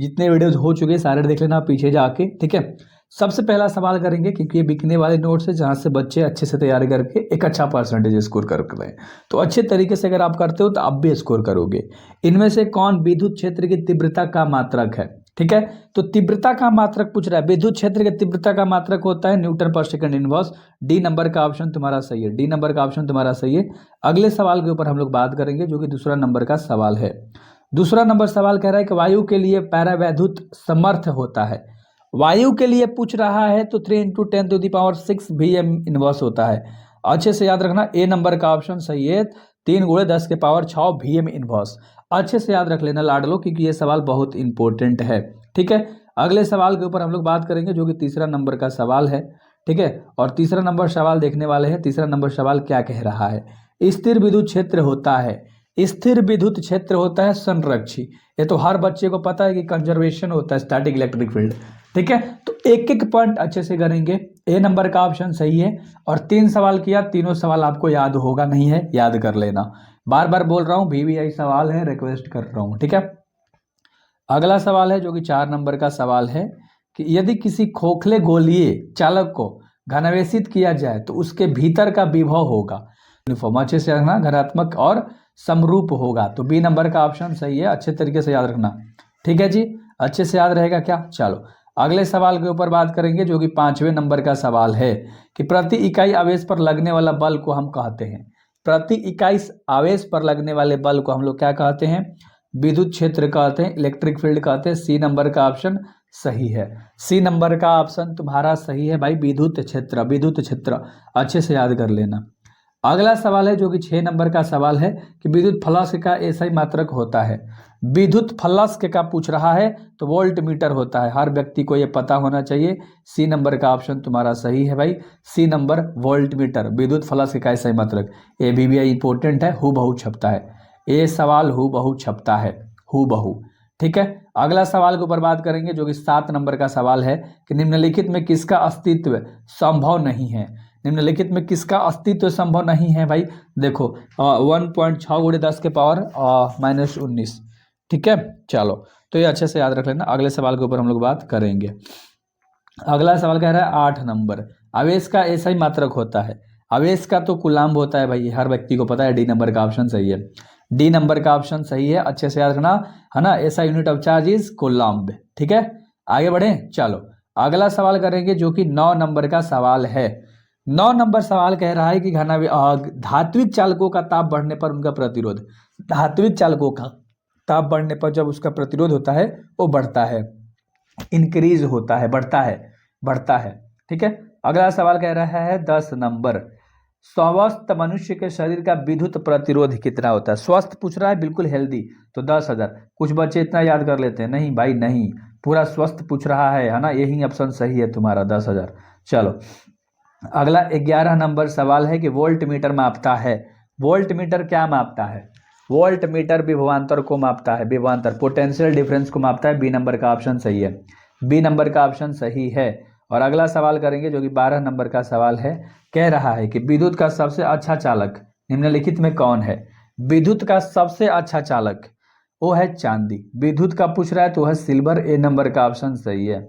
जितने वीडियोज हो चुके हैं सारे देख लेना पीछे जाके, ठीक है। सबसे पहला सवाल करेंगे क्योंकि ये बिकने वाले नोट्स है जहाँ से बच्चे अच्छे से तैयारी करके एक अच्छा परसेंटेज स्कोर कर रहे हैं। तो अच्छे तरीके से अगर आप करते हो तो आप भी स्कोर करोगे। इनमें से कौन विद्युत क्षेत्र की तीव्रता का मात्रक है, ठीक है। तो तीव्रता का मात्रक पूछ रहा है, विद्युत क्षेत्र की तीव्रता का मात्रक होता है न्यूटन पर सेकंड इनवर्स। डी नंबर का ऑप्शन तुम्हारा सही है, डी नंबर का ऑप्शन तुम्हारा सही है। अगले सवाल के ऊपर हम लोग बात करेंगे जो कि दूसरा नंबर का सवाल है। दूसरा नंबर सवाल कह रहा है कि वायु के लिए पैरावैद्युत समर्थ होता है। वायु के लिए पूछ रहा है तो 3 × 10⁶ VM इनवर्स होता है। अच्छे से याद रखना, ए नंबर का ऑप्शन सही है, 3 × 10⁶ VM इनवर्स। अच्छे से याद रख लेना लाडलो, क्योंकि ये सवाल बहुत इंपॉर्टेंट है, ठीक है। अगले सवाल के ऊपर हम लोग बात करेंगे जो कि तीसरा नंबर का सवाल है, ठीक है। और तीसरा नंबर सवाल देखने वाले हैं। तीसरा नंबर सवाल क्या कह रहा है, स्थिर विद्युत क्षेत्र होता है, स्थिर विद्युत क्षेत्र होता है संरक्षी। ये तो हर बच्चे को पता है कि कंजर्वेशन होता है स्टैटिक इलेक्ट्रिक फील्ड, ठीक है। तो एक एक पॉइंट अच्छे से करेंगे। ए नंबर का ऑप्शन सही है। और 3 सवाल किया, तीनों सवाल आपको याद होगा नहीं है, याद कर लेना। बार बार बोल रहा हूँ, VVI सवाल है, रिक्वेस्ट कर रहा हूँ, ठीक है। अगला सवाल है जो कि 4 नंबर का सवाल है कि यदि किसी खोखले गोलीय चालक को घनावेशित किया जाए तो उसके भीतर का विभव होगा यूनिफॉर्म, अच्छे से रखना, धनात्मक और समरूप होगा। तो बी नंबर का ऑप्शन सही है, अच्छे तरीके से याद रखना, ठीक है जी। अच्छे से याद रहेगा क्या। चलो अगले सवाल के ऊपर बात करेंगे जो कि 5वें नंबर का सवाल है कि प्रति इकाई आवेश पर लगने वाला बल को हम कहते हैं, प्रति इकाई आवेश पर लगने वाले बल को हम लोग क्या कहते हैं, विद्युत क्षेत्र कहते हैं, इलेक्ट्रिक फील्ड कहते हैं। सी नंबर का ऑप्शन सही है, सी नंबर का ऑप्शन तुम्हारा सही है भाई, विद्युत क्षेत्र, विद्युत क्षेत्र, अच्छे से याद कर लेना। अगला सवाल है जो कि 6 नंबर का सवाल है कि विद्युत फ्लक्स का ऐसा ही मात्रक होता है। विद्युत फ्लक्स का पूछ रहा है तो वोल्ट मीटर होता है, हर व्यक्ति को यह पता होना चाहिए। सी नंबर का ऑप्शन तुम्हारा सही है भाई, सी नंबर वोल्ट मीटर, विद्युत फ्लक्स का ऐसा ही मात्रक। ये भी इंपॉर्टेंट है, हूबहू छपता है, ये सवाल हूबहू छपता है, हूबहू, ठीक है। अगला सवाल के ऊपर बात करेंगे जो कि 7 नंबर का सवाल है कि निम्नलिखित में किसका अस्तित्व संभव नहीं है, निम्नलिखित में किसका अस्तित्व संभव नहीं है भाई। देखो 1.6 × 10⁻⁻19, ठीक है। चलो तो ये अच्छे से याद रख लेना, अगले सवाल के ऊपर हम लोग बात करेंगे। अगला सवाल कह रहा है 8 नंबर, आवेश का ऐसा ही मात्रक होता है। आवेश का तो कूलाम्ब होता है भाई, हर व्यक्ति को पता है, डी नंबर का ऑप्शन सही है, डी नंबर का ऑप्शन सही है, अच्छे से याद रखना, है ना। ऐसा unit of charge is coulomb, ठीक है। आगे बढ़े, चलो अगला सवाल करेंगे जो कि 9 नंबर का सवाल है। 9 नंबर सवाल कह रहा है कि धात्विक चालकों का ताप बढ़ने पर उनका प्रतिरोध, धात्विक चालकों का ताप बढ़ने पर जब उसका प्रतिरोध होता है वो बढ़ता है, इंक्रीज होता है, बढ़ता है, बढ़ता है, ठीक है। अगला सवाल कह रहा है 10 नंबर, स्वस्थ मनुष्य के शरीर का विद्युत प्रतिरोध कितना होता है। स्वस्थ पूछ रहा है, बिल्कुल हेल्दी, तो 10,000। कुछ बच्चे इतना याद कर लेते हैं, नहीं भाई नहीं, पूरा स्वस्थ पूछ रहा है ना, यही ऑप्शन सही है तुम्हारा, 10,000। चलो अगला 11 नंबर सवाल है कि वोल्ट मीटर मापता है। वोल्ट मीटर क्या मापता है, वोल्ट मीटर विभवांतर को मापता है, विभवांतर पोटेंशियल डिफरेंस को मापता है। बी नंबर का ऑप्शन सही है, बी नंबर का ऑप्शन सही है। और अगला सवाल करेंगे जो कि 12 नंबर का सवाल है, कह रहा है कि विद्युत का सबसे अच्छा चालक निम्नलिखित में कौन है। विद्युत का सबसे अच्छा चालक वो है चांदी, विद्युत का पूछ रहा है तो वह सिल्वर। ए नंबर का ऑप्शन सही है,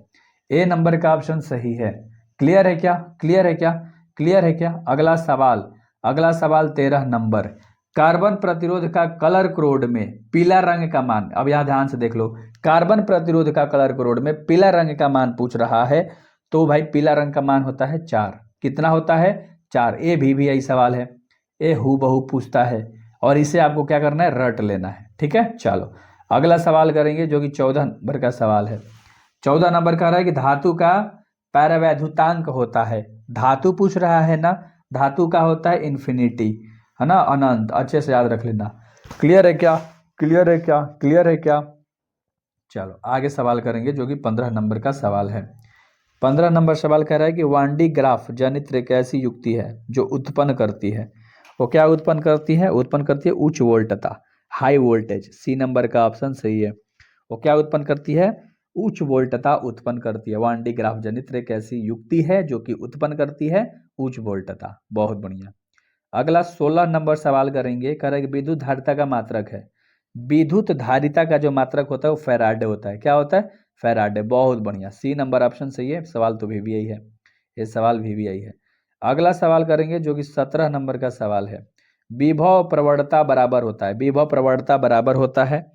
ए नंबर का ऑप्शन सही है। क्लियर है क्या, क्लियर है क्या, क्लियर है क्या। अगला सवाल, अगला सवाल 13 नंबर, कार्बन प्रतिरोध का कलर कोड में पीला रंग का मान, अब यहां ध्यान से देख लो, कार्बन प्रतिरोध का कलर कोड में पीला रंग का मान पूछ रहा है तो भाई पीला रंग का मान होता है 4। कितना होता है, 4। ए भी यही सवाल है, ए हूबहू पूछता है और इसे आपको क्या करना है, रट लेना है, ठीक है। चलो अगला सवाल करेंगे जो कि 14 नंबर का सवाल है। 14 नंबर कह रहा है कि धातु का पैरावैद्युतांक होता है, धातु पूछ रहा है ना, धातु का होता है इन्फिनिटी, है ना, अनंत, अच्छे से याद रख लेना। क्लियर है क्या, क्लियर है क्या, क्लियर है क्या। चलो आगे सवाल करेंगे जो कि 15 नंबर का सवाल है। 15 नंबर सवाल कह रहा है कि वांडी ग्राफ जनित्र एक ऐसी युक्ति है जो उत्पन्न करती है, वो क्या उत्पन्न करती है, उत्पन्न करती है उच्च वोल्टता, हाई वोल्टेज। सी नंबर का ऑप्शन सही है, वो क्या उत्पन्न करती है, उच्च वोल्टता उत्पन्न करती है। वांडी ग्राफ जनित्र एक ऐसी युक्ति है जो कि उत्पन्न करती है उच्च वोल्टता, बहुत बढ़िया। अगला 16 नंबर सवाल करेंगे, कह रहा है कि विद्युत धारिता का मात्रक है। विद्युत धारिता का जो मात्रक होता है वो फैराडे होता है। क्या होता है? फैराडे। बहुत बढ़िया, सी नंबर ऑप्शन सही है। सवाल तो VVI है, ये सवाल VVI है। अगला सवाल करेंगे जो कि 17 नंबर का सवाल है। विभव प्रवणता बराबर होता है, विभव प्रवणता बराबर होता है,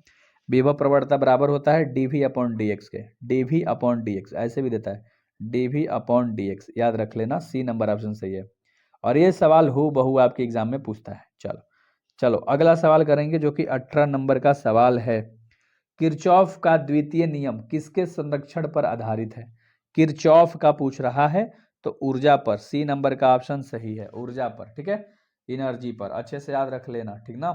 विभव प्रवणता बराबर होता है dV/dx के। dV/dx ऐसे भी देता है, dV/dx, याद रख लेना। सी नंबर ऑप्शन सही है और ये सवाल हूबहू आपके एग्जाम में पूछता है। चलो चलो अगला सवाल करेंगे जो कि 18 नंबर का सवाल है। किरचॉफ का द्वितीय नियम किसके संरक्षण पर आधारित है? किरचॉफ का पूछ रहा है तो ऊर्जा पर, सी नंबर का ऑप्शन सही है, ऊर्जा पर। ठीक है, एनर्जी पर, अच्छे से याद रख लेना, ठीक ना।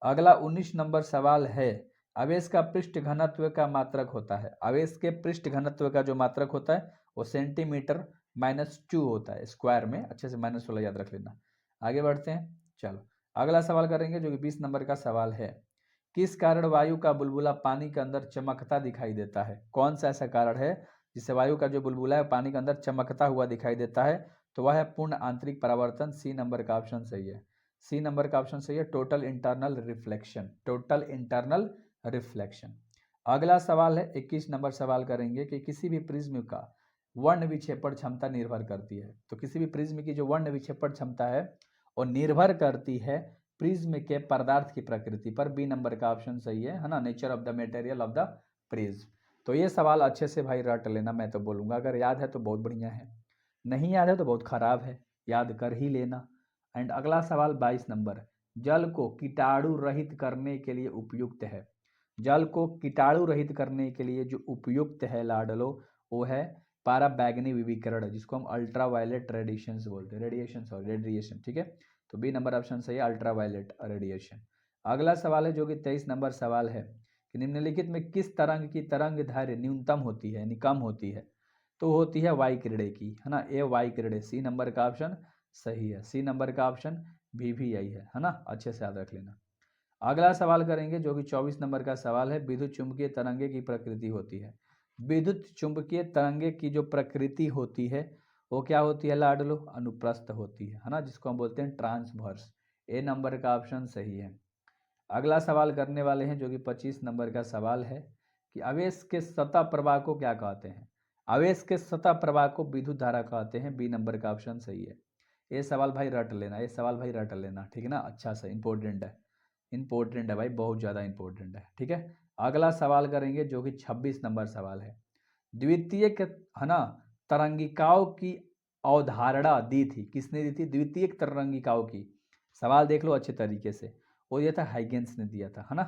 अगला 19 नंबर सवाल है। आवेश का पृष्ठ घनत्व का मात्रक होता है, आवेश के पृष्ठ घनत्व का जो मात्रक होता है वो सेंटीमीटर-2 होता है स्क्वायर में। अच्छे से माइनस वाला याद रख लेना। आगे बढ़ते हैं। चलो अगला सवाल करेंगे जो कि 20 नंबर का सवाल है। किस कारण वायु का बुलबुला पानी के अंदर चमकता दिखाई देता है? कौन सा ऐसा कारण है जिससे वायु का जो बुलबुला है पानी के अंदर चमकता हुआ दिखाई देता है? तो वह है पूर्ण आंतरिक परावर्तन। सी नंबर का ऑप्शन सही है, सी नंबर का ऑप्शन सही है, total internal reflection, total internal reflection. अगला सवाल है 21 नंबर सवाल करेंगे कि किसी भी प्रिज्म का वर्ण विक्षेपण क्षमता निर्भर करती है। तो किसी भी प्रिज्म की जो वर्ण विक्षेपण क्षमता है वो निर्भर करती है प्रिज्म के पदार्थ की प्रकृति पर। बी नंबर का ऑप्शन सही है ना, nature of the material of the prism. तो ये सवाल अच्छे से भाई रट लेना, मैं तो बोलूँगा। अगर याद है तो बहुत बढ़िया है, नहीं याद है तो बहुत खराब है, याद कर ही लेना। एंड अगला सवाल 22 नंबर, जल को कीटाणु रहित करने के लिए उपयुक्त है। जल को कीटाणु रहित करने के लिए जो उपयुक्त है लाडलो, वो है पाराबैंगनी विकिरण, जिसको हम अल्ट्रा वायलेट रेडिएशन बोलते हैं, रेडिएशन। ठीक है, तो बी नंबर ऑप्शन सही है, अल्ट्रा वायलेट रेडिएशन। अगला सवाल है जो कि 23 नंबर सवाल है कि निम्नलिखित में किस तरंग की तरंग दैर्घ्य न्यूनतम होती है, यानी कम होती है? तो होती है वाई किरणें की, है ना, ए वाई किरणें। सी नंबर का ऑप्शन सही है, सी नंबर का ऑप्शन VVI है ना, अच्छे से याद रख लेना। अगला सवाल करेंगे जो कि 24 नंबर का सवाल है। विद्युत चुंबकीय तरंगे की प्रकृति होती है, विद्युत चुंबकीय तरंगे की जो प्रकृति होती है वो क्या होती है लाडलो? अनुप्रस्थ होती है ना, जिसको हम बोलते हैं ट्रांसवर्स। ए नंबर का ऑप्शन सही है। अगला सवाल करने वाले हैं जो कि 25 नंबर का सवाल है कि आवेश के सतह प्रवाह को क्या कहते हैं? आवेश के सतह प्रवाह को विद्युत धारा कहते हैं। बी नंबर का ऑप्शन सही है। ये सवाल भाई रट लेना, ये सवाल भाई रट लेना, ठीक है ना, अच्छा सा इंपॉर्टेंट है, इंपॉर्टेंट है भाई, बहुत ज़्यादा इंपॉर्टेंट है। ठीक है, अगला सवाल करेंगे जो कि 26 नंबर सवाल है। द्वितीयक, है ना, तरंगिकाओं की अवधारणा दी थी, किसने दी थी? द्वितीयक तरंगिकाओं की। सवाल देख लो अच्छे तरीके से, वो दिया था हाइगेंस ने दिया था, है ना।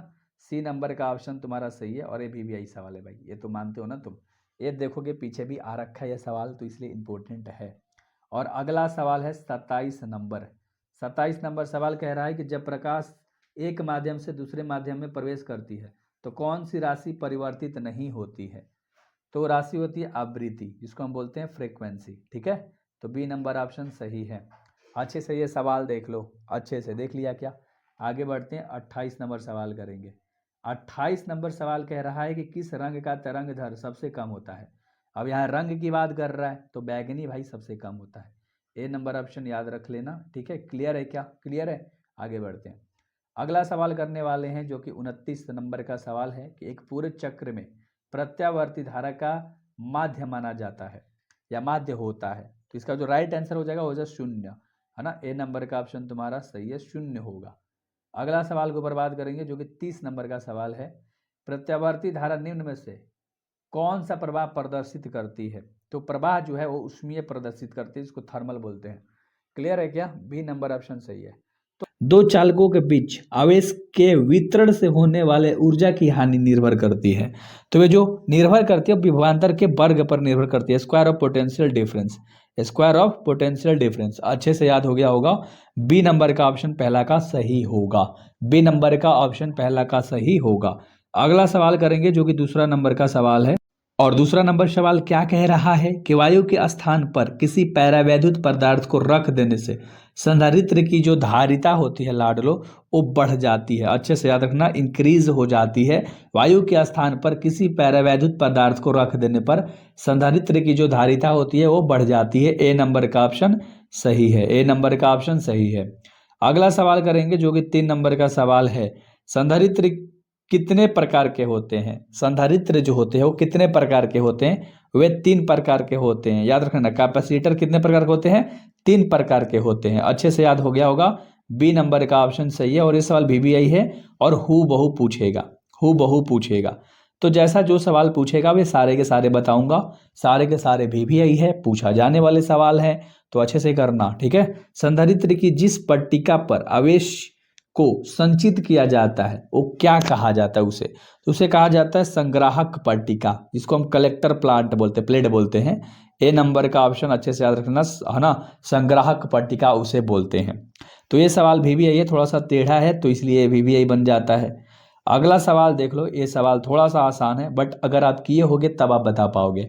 सी नंबर का ऑप्शन तुम्हारा सही है और ये VVI सवाल है भाई, ये तो मानते हो ना तुम। ये देखोगे पीछे भी आ रखा है ये सवाल, तो इसलिए इम्पोर्टेंट है। और अगला सवाल है 27 नंबर। 27 नंबर सवाल कह रहा है कि जब प्रकाश एक माध्यम से दूसरे माध्यम में प्रवेश करती है तो कौन सी राशि परिवर्तित नहीं होती है? तो राशि होती है आवृत्ति, जिसको हम बोलते हैं फ्रीक्वेंसी। ठीक है, तो बी नंबर ऑप्शन सही है। अच्छे से ये सवाल देख लो, अच्छे से देख लिया क्या? आगे बढ़ते हैं, 28 नंबर सवाल करेंगे। 28 नंबर सवाल कह रहा है कि किस रंग का तरंग दैर्घ्य सबसे कम होता है? अब यहाँ रंग की बात कर रहा है तो बैगनी भाई सबसे कम होता है। ए नंबर ऑप्शन याद रख लेना। ठीक है, क्लियर है क्या? क्लियर है, आगे बढ़ते हैं। अगला सवाल करने वाले हैं जो कि 29 नंबर का सवाल है कि एक पूरे चक्र में प्रत्यावर्ती धारा का माध्य माना जाता है या माध्य होता है, तो इसका जो राइट आंसर हो जाएगा वो हो जाए 0, है ना। ए नंबर का ऑप्शन तुम्हारा सही है, 0 होगा। अगला सवाल के ऊपर बात करेंगे जो कि 30 नंबर का सवाल है। प्रत्यावर्ती धारा निम्न में से कौन सा प्रवाह प्रदर्शित करती है? तो प्रवाह जो है वो ऊष्मीय प्रदर्शित करती है, इसको थर्मल बोलते हैं। क्लियर है क्या? बी नंबर ऑप्शन सही है। दो चालकों के बीच आवेश के वितरण से होने वाले ऊर्जा की हानि निर्भर करती है। तो वे जो निर्भर करती है विभवांतर के वर्ग पर निर्भर करती है, square of potential difference, square of potential difference. अच्छे से याद हो गया होगा। बी नंबर का ऑप्शन पहला का सही होगा, बी नंबर का ऑप्शन पहला का सही होगा। अगला सवाल करेंगे जो कि दूसरा नंबर का सवाल है। और दूसरा नंबर सवाल क्या कह रहा है कि वायु के स्थान पर किसी पैरावैद्युत पदार्थ को रख देने से संधारित्र की जो धारिता होती है लाडलो वो बढ़ जाती है। अच्छे से याद रखना, इंक्रीज हो जाती है। वायु के स्थान पर किसी पैरावैद्युत पदार्थ को रख देने पर संधारित्र की जो धारिता होती है वो बढ़ जाती है। ए नंबर का ऑप्शन सही है, ए नंबर का ऑप्शन सही है। अगला सवाल करेंगे जो कि 3 नंबर का सवाल है। संधारित्र कितने प्रकार के होते हैं? संधारित्र जो होते हैं वो कितने प्रकार के होते हैं? वे 3 प्रकार के होते हैं। याद रखना, कैपेसिटर कितने प्रकार के होते हैं? 3 प्रकार के होते हैं। अच्छे से याद हो गया होगा। बी नंबर का ऑप्शन सही है। और ये सवाल VVI है और हु बहु पूछेगा, हु बहु पूछेगा। तो जैसा जो सवाल पूछेगा वे सारे के सारे बताऊंगा। सारे के सारे VVI है, पूछा जाने वाले सवाल हैं, तो अच्छे से करना, ठीक है। संधारित्र की जिस पट्टिका पर आवेश को संचित किया जाता है वो क्या कहा जाता है? उसे कहा जाता है संग्राहक पट्टिका, जिसको हम कलेक्टर प्लांट बोलते, प्लेट बोलते हैं। ए नंबर का ऑप्शन अच्छे से याद रखना, है ना, संग्राहक पट्टिका उसे बोलते हैं। तो ये सवाल VVI है, थोड़ा सा टेढ़ा है तो इसलिए VVI बन जाता है। अगला सवाल देख लो, ये सवाल थोड़ा सा आसान है, बट अगर आप किए होगे तब आप बता पाओगे।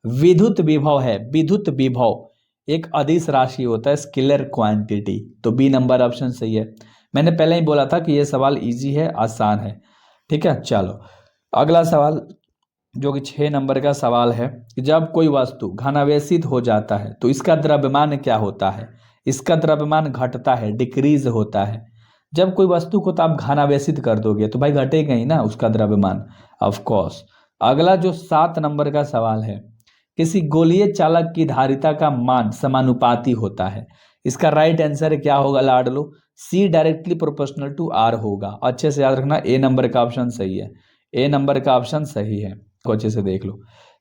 विद्युत विभव है, विद्युत विभव एक अदिश राशि होता है, स्केलर क्वांटिटी। तो बी नंबर ऑप्शन सही है। मैंने पहले ही बोला था कि ये सवाल इजी है, आसान है, ठीक है। चलो अगला सवाल जो कि 6 नंबर का सवाल है कि जब कोई वस्तु घनावेशित हो जाता है तो इसका द्रव्यमान क्या होता है? इसका द्रव्यमान घटता है, डिक्रीज होता है। जब कोई वस्तु को तो आप घनावेशित कर दोगे तो भाई घटेगा ही ना उसका द्रव्यमान, ऑफ कोर्स। अगला जो 7 नंबर का सवाल है, किसी गोलीय चालक की धारिता का मान समानुपाती होता है। इसका राइट आंसर क्या होगा लाडलो? See directly proportional to are होगा। अच्छे से याद रखना, ए नंबर का ऑप्शन सही है। ए नंबर का ऑप्शन सही है, को अच्छे से देख लो।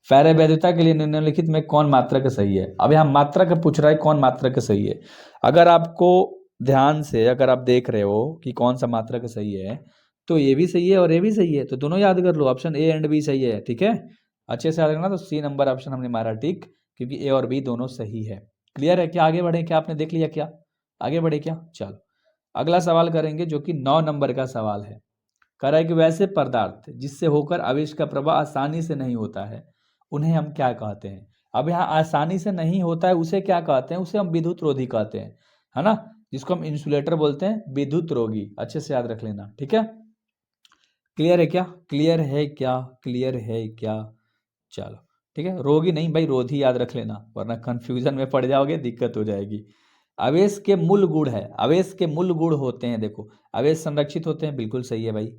फैरे के लिए निम्नलिखित में कौन मात्रक सही है? अब यहाँ मात्रक पूछ रहा है, कौन मात्रक सही है। अगर आपको ध्यान से अगर आप देख रहे हो कि कौन सा मात्रक सही है, तो ये भी सही है और ये भी सही है, तो दोनों याद कर लो। ऑप्शन ए एंड बी सही है, ठीक है। अच्छे से याद रखना। तो सी नंबर ऑप्शन हमने मारा टिक, क्योंकि ए और बी दोनों सही है। क्लियर है क्या? आगे बढ़े क्या? आपने देख लिया क्या? आगे बढ़े क्या? चलो अगला सवाल करेंगे जो कि 9 नंबर का सवाल है। कह रहा है कि वैसे पदार्थ जिससे होकर आवेश का प्रवाह आसानी से नहीं होता है उन्हें हम क्या कहते हैं? अब यहाँ आसानी से नहीं होता है उसे क्या कहते हैं? उसे हम विद्युत रोधी कहते हैं, है ना, जिसको हम इंसुलेटर बोलते हैं, विद्युत रोगी। अच्छे से याद रख लेना, ठीक है। क्लियर है क्या? क्लियर है क्या? क्लियर है क्या? चलो ठीक है, रोगी नहीं भाई, रोधी याद रख लेना, वरना कंफ्यूजन में पड़ जाओगे, दिक्कत हो जाएगी। आवेश के मूल गुण है, आवेश के मूल गुण होते हैं, देखो, आवेश संरक्षित होते हैं, बिल्कुल सही है भाई।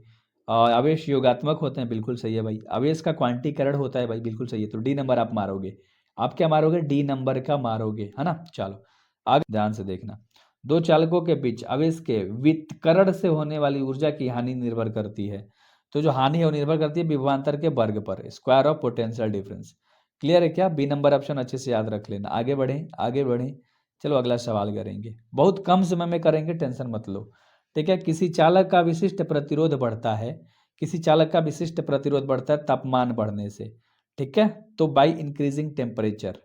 आवेश योगात्मक होते हैं, बिल्कुल सही है भाई। आवेश का क्वांटीकरण होता है भाई, बिल्कुल सही है। तो डी नंबर आप मारोगे। आप क्या मारोगे? डी नंबर का मारोगे, है ना। चलो आगे ध्यान से देखना। दो चालकों के बीच आवेश के वितरण से होने वाली ऊर्जा की हानि निर्भर करती है। तो जो हानि है वो निर्भर करती है विभवांतर के वर्ग पर, square of potential difference. Clear है क्या? बी नंबर ऑप्शन अच्छे से याद रख लेना। आगे बढ़ें, आगे बढ़ें। चलो अगला सवाल करेंगे, बहुत कम समय में करेंगे, टेंशन मत लो, ठीक है। किसी चालक का विशिष्ट प्रतिरोध बढ़ता है, किसी चालक का विशिष्ट प्रतिरोध बढ़ता है तापमान बढ़ने से, ठीक है, तो बाई इंक्रीजिंग टेम्परेचर।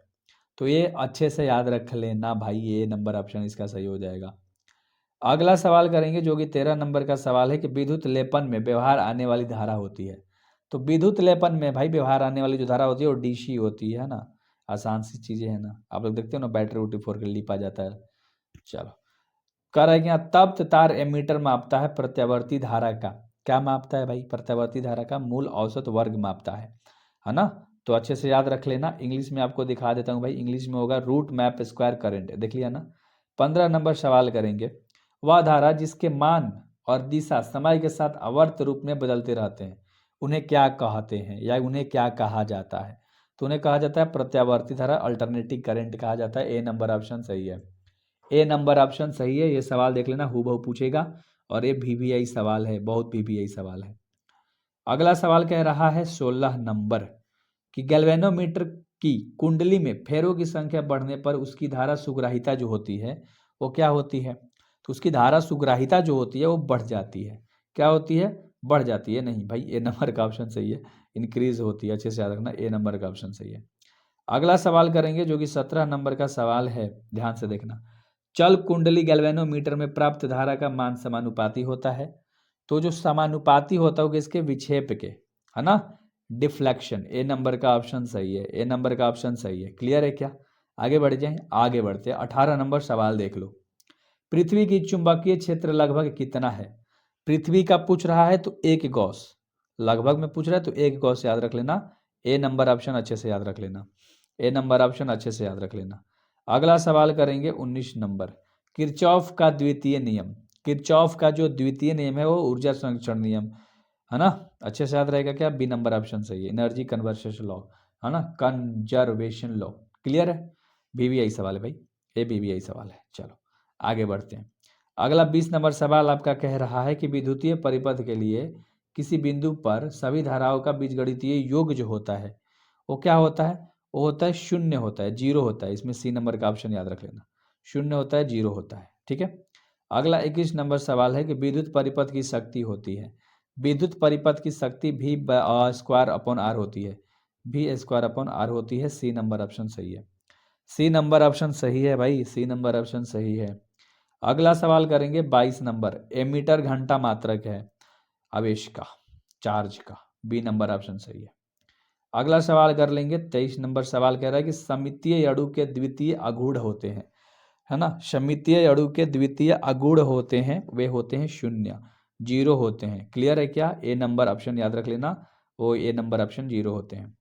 तो ये अच्छे से याद रख लेना भाई, ये नंबर ऑप्शन इसका सही हो जाएगा। अगला सवाल करेंगे जो कि 13 नंबर का सवाल है कि विद्युत लेपन में व्यवहार आने वाली धारा होती है। तो विद्युत लेपन में भाई व्यवहार आने वाली जो धारा होती है वो DC होती है ना। आसान सी चीजें है ना, आप लोग देखते हो ना, बैटरी उटी फोड़ के लिपा जाता है। चलो कह रहा है कि यहाँ तप्त तार एमीटर मापता है प्रत्यावर्ती धारा का, क्या मापता है भाई? प्रत्यावर्ती धारा का मूल औसत वर्ग मापता है ना। तो अच्छे से याद रख लेना। इंग्लिश में आपको दिखा देता हूँ भाई, इंग्लिश में होगा रूट मैप स्क्वायर करंट, देख लिया ना। 15 नंबर सवाल करेंगे, वह धारा जिसके मान और दिशा समय के साथ आवर्त रूप में बदलते रहते हैं उन्हें क्या कहते हैं, या उन्हें क्या कहा जाता है? तो उन्हें कहा जाता है प्रत्यावर्ती धारा, अल्टरनेटिंग करंट कहा जाता है। ए नंबर ऑप्शन सही है। ए नंबर ऑप्शन सही है। ये सवाल देख लेना, हूबहू पूछेगा, और ये VVI सवाल है, बहुत VVI सवाल है। अगला सवाल कह रहा है 16 नंबर कि गैल्वेनोमीटर की कुंडली में फेरों की संख्या बढ़ने पर उसकी धारा सुग्राहिता जो होती है वो क्या होती है? तो उसकी धारा सुग्राहिता जो होती है वो बढ़ जाती है। क्या होती है? बढ़ जाती है। नहीं भाई, ए नंबर का ऑप्शन सही है, इंक्रीज होती है। अच्छे से याद रखना, ए नंबर का ऑप्शन सही है। अगला सवाल करेंगे जो कि 17 नंबर का सवाल है, ध्यान से देखना। चल कुंडली गैल्वेनोमीटर में प्राप्त धारा का मान समानुपाती होता है। तो जो समानुपाती होता है इसके विक्षेप के, है ना, डिफ्लेक्शन। ए नंबर का ऑप्शन सही है, ए नंबर का ऑप्शन सही है। क्लियर है क्या? आगे बढ़ जाएं, आगे बढ़ते हैं। 18 नंबर सवाल देख लो, पृथ्वी की चुंबकीय क्षेत्र लगभग कितना है? पृथ्वी का पूछ रहा है तो 1 गॉस, लगभग में पूछ रहा है तो 1 गॉस याद रख लेना। ए नंबर ऑप्शन अच्छे से याद रख लेना, ए नंबर ऑप्शन अच्छे से याद रख लेना। अगला सवाल करेंगे 19 नंबर, किरचॉफ का द्वितीय नियम, किरचॉफ का जो द्वितीय नियम है वो ऊर्जा संरक्षण नियम, है ना, अच्छे से याद रहेगा क्या, बी नंबर ऑप्शन सही है। एनर्जी कन्वर्सेशन लॉ, है ना, कंजर्वेशन लॉ, क्लियर है। बी भी यही सवाल है भाई, ये बी भी यही सवाल है। चलो आगे बढ़ते हैं। अगला 20 नंबर सवाल आपका कह रहा है कि विद्युतीय परिपथ के लिए किसी बिंदु पर सभी धाराओं का बीजगणितीय योग जो होता है वो क्या होता है, वो होता है शून्य होता है, जीरो होता है। इसमें सी नंबर का ऑप्शन याद रख लेना, शून्य होता है, जीरो होता है, ठीक है। अगला 21 नंबर सवाल है कि विद्युत परिपथ की शक्ति होती है, विद्युत परिपथ की शक्ति भी स्क्वायर अपॉन आर होती है, भी स्क्वायर अपॉन आर होती है। सी नंबर ऑप्शन सही है, सी नंबर ऑप्शन सही है भाई, सी नंबर ऑप्शन सही है। अगला सवाल करेंगे 22 नंबर, एमीटर घंटा मात्रक है आवेश का, चार्ज का, बी नंबर ऑप्शन सही है। अगला सवाल कर लेंगे 23 नंबर सवाल कह रहा है कि सममितीय अणु के द्वितीय आगूढ़ होते हैं, है ना, सममितीय अणु के द्वितीय आगूढ़ होते हैं, वे होते हैं शून्य, जीरो होते हैं, क्लियर है क्या, ए नंबर ऑप्शन याद रख लेना, वो ए नंबर ऑप्शन जीरो होते हैं।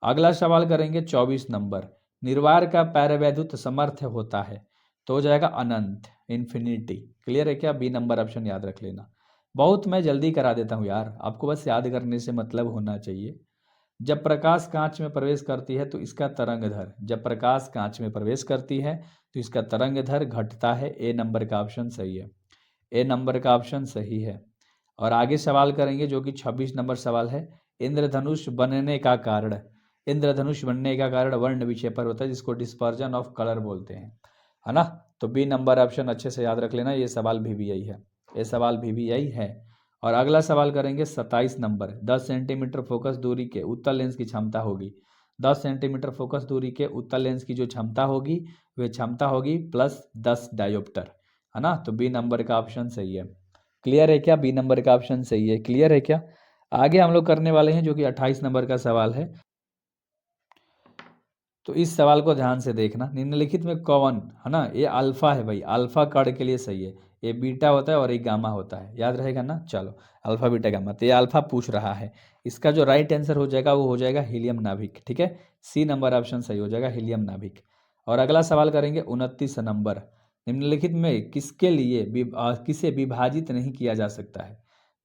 अगला सवाल करेंगे 24 नंबर, निर्वात का पैरावैद्युत समर्थ होता है, तो हो जाएगा अनंत, इन्फिनिटी, क्लियर है क्या, बी नंबर ऑप्शन याद रख लेना। बहुत मैं जल्दी करा देता हूँ यार, आपको बस याद करने से मतलब होना चाहिए। जब प्रकाश कांच में प्रवेश करती है तो इसका तरंग दर, जब प्रकाश कांच में प्रवेश करती है तो इसका तरंग दर घटता है, ए नंबर का ऑप्शन सही है, ए नंबर का ऑप्शन सही है। और आगे सवाल करेंगे जो कि 26 नंबर सवाल है, इंद्रधनुष बनने का कारण, इंद्रधनुष बनने का कारण वर्ण विक्षेपण होता है जिसको डिस्पर्जन ऑफ कलर बोलते हैं, है ना। तो बी नंबर ऑप्शन अच्छे से याद रख लेना, ये सवाल भी यही है, ये सवाल भी यही है। और अगला सवाल करेंगे 27 नंबर, 10 सेंटीमीटर फोकस दूरी के उत्तल लेंस की क्षमता होगी, 10 सेंटीमीटर फोकस दूरी के उत्तल लेंस की जो क्षमता होगी वह क्षमता होगी +10 डायोप्टर, है ना। तो बी नंबर का ऑप्शन सही है, क्लियर है क्या, बी नंबर का ऑप्शन सही है, क्लियर है क्या। आगे हम लोग करने वाले हैं जो कि 28 नंबर का सवाल है। तो इस सवाल को ध्यान से देखना, निम्नलिखित में कौन, है ना, ये अल्फा है भाई, अल्फा कण के लिए सही है, ये बीटा होता है और ये गामा होता है, याद रहेगा ना। चलो अल्फा बीटा गामा, तो ये अल्फा पूछ रहा है, इसका जो राइट आंसर हो जाएगा वो हो जाएगा हीलियम नाभिक, ठीक है, सी नंबर ऑप्शन सही हो जाएगा, हीलियम नाभिक। और अगला सवाल करेंगे 29 नंबर, निम्नलिखित में किसके लिए किसे विभाजित नहीं किया जा सकता है,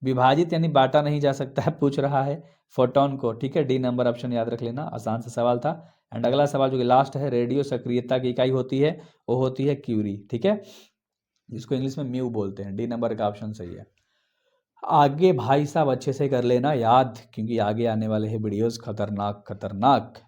विभाजित यानी बांटा नहीं जा सकता है, पूछ रहा है फोटोन को, ठीक है, डी नंबर ऑप्शन याद रख लेना, आसान सा सवाल था। एंड अगला सवाल जो कि लास्ट है, रेडियो सक्रियता की इकाई होती है वो होती है क्यूरी, ठीक है, जिसको इंग्लिश में म्यू बोलते हैं, डी नंबर का ऑप्शन सही है। आगे भाई साहब अच्छे से कर लेना याद, क्योंकि आगे आने वाले हैं वीडियोस खतरनाक खतरनाक,